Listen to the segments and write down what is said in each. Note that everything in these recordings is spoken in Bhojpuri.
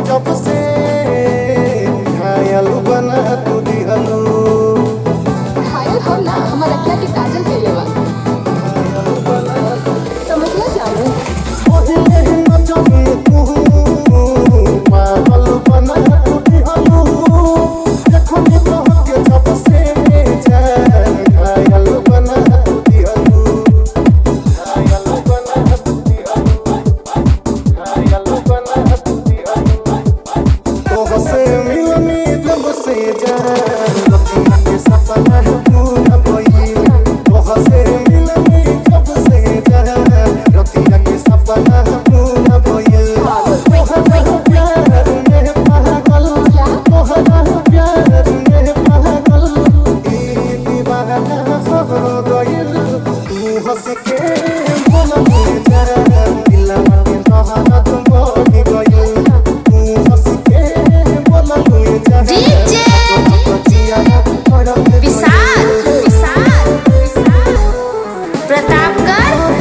जब से घायल बना तू दिहलू। घायल हो ना हमारा क्या के काजल के लेवा समझना जानू पागल बना तू दिहलू। देखो नी तोहके जब से घायल बना तू दिहलू। घायल बना तू दिहलू। घायल बना तू दिहलू। तोहसे मिलनी जब से रतिया के सपना पूरा भइल। तोहसे मिलनी जब से रतिया के सपना पूरा भइल। तोहरा प्यार में पागल तोहरा प्यार में पागल ई दीवाना हो गइल। तू हंस के बोलले जा दिलवा के तोहरा तुम बढ़ गइल। तू हंस के बोलले जा डीजे विशाल प्रतापगढ़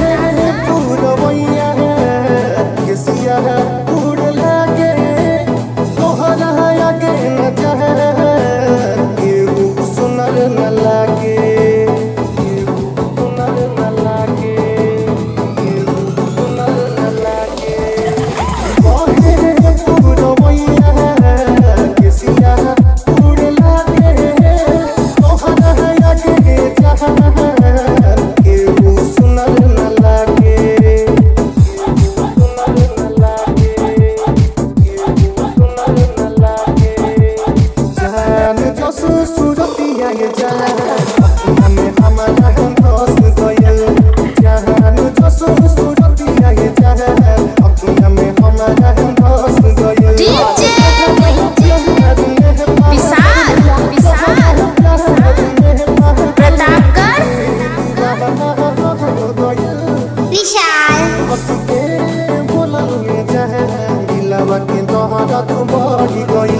बोला जाए दिलवा के तोहरा तुम बढ़ गइल।